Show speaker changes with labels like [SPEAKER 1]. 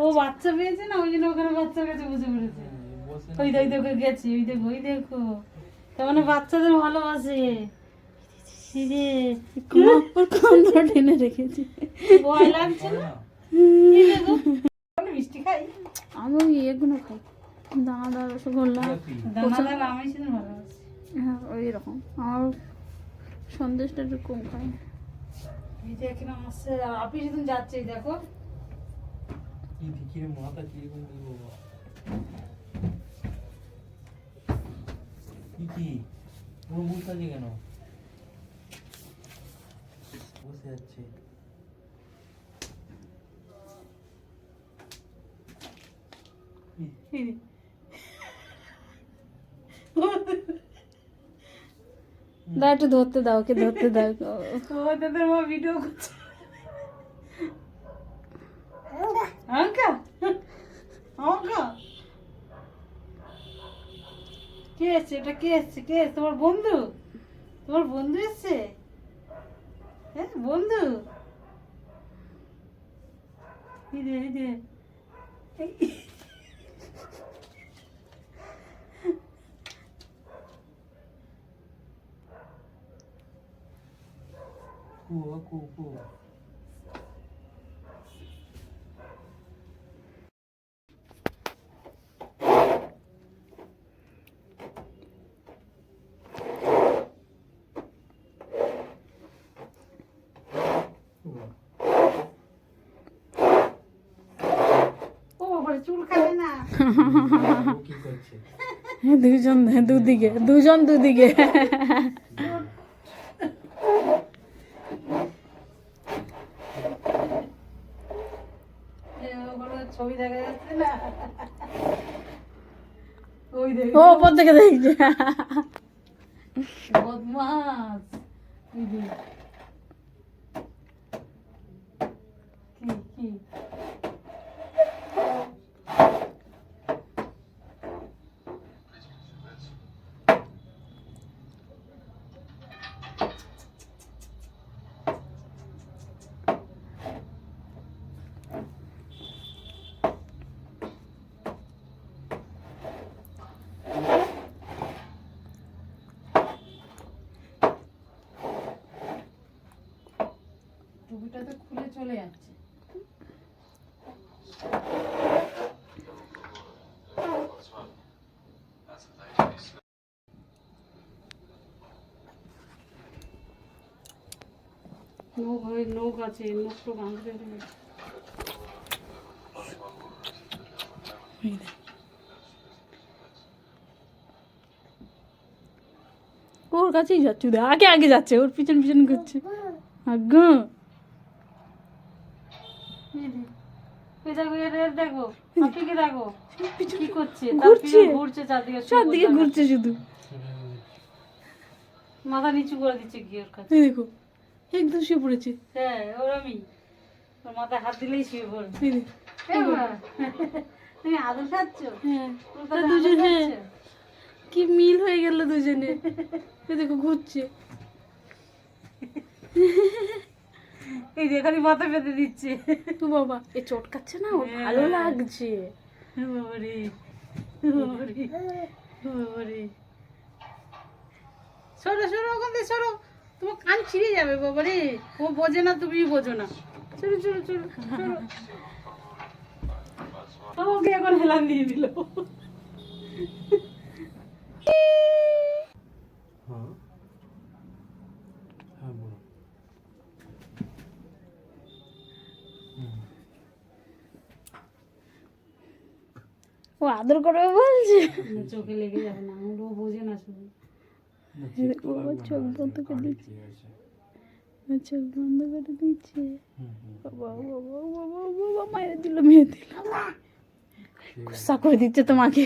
[SPEAKER 1] ও বাচ্চা পেয়েছে না, ওই জন্য ওখানে বাচ্চার কাছে বসে পড়েছে। ওই দেখো গেছি, ওই দেখো, তার মানে বাচ্চাদের ভালোবাসে। টেনে রেখেছি, ভয় লাগছে না? মিষ্টি খাই আমি, এগুলো খাই, দানাদার রসগোল্লা, দানাদার আমি শুধু ভালোবাসি। হ্যাঁ ওই রকম, আর সন্দেশটা একটু কম খাই। এই যে এখানে আসছে, আপনি শুধু যাচ্ছে, দেখো
[SPEAKER 2] কি দেখি রে মাথা কি রকম কি বাবা, কি ওর মুখ আছে কেন বসে যাচ্ছে?
[SPEAKER 1] দা একটু ধরতে দাও, ওকে ধরতে দাও। ও তোদের মা ভিডিও করছে। আঙ্কা আঙ্কা কে এসছে? এটা কে এসছে? কে এসছে? তোমার বন্ধু? তোমার বন্ধু এসছে? হ্যাঁ বন্ধু, এই যে এই যে
[SPEAKER 2] কু
[SPEAKER 1] চুল খাবে না।
[SPEAKER 2] কি করছে?
[SPEAKER 1] দুজন দুদিকে ছবি দেখা যাচ্ছে না, ওই দেখো ও ওপর থেকে দেখছে, বদমাস। কি টুপিটা তো খুলে চলে যাচ্ছে। নখ আছে, নখ তো ভাঙতে হবে। ওর কাছেই যাচ্ছে, আগে যাচ্ছে, ওর পিছন ঘুরছে। দেখো দেখো আপনি দেখো কি করছে, ঘুরছে চারদিকে ঘুরছে, শুধু মাথা নিচু করে দিচ্ছে কি ওর কাছে। দেখো একদম শুয়ে পড়েছে। হ্যাঁ ওর আমি, ওর মাথায় হাত দিলেই শুয়ে পড়ে। তুমি আদর খাচ্ছ? হ্যাঁ দুজনে কি মিল হয়ে গেল দুজনে। দেখো ঘুরছে, এই যে খালি মাথা পেতে দিচ্ছে। তো বাবা এ চটকাচ্ছে না, ওর ভালো লাগছে। বাবারে বাবারে বাবারে, সরো ওখান থেকে সরো, তোমার কান ছিঁড়ে যাবে বাবারে। ও বোঝে না, তুমি বোঝো না। চলো ওকে এখন হেলান দিয়ে দিল। ও আদর করবে বলছে, চোখে লেগে যাবে না, ও বোঝে না শুধু। চোখ বন্ধ করে দিচ্ছে, বাবা মায়ের দিল, গুসা করে দিচ্ছে তোমাকে।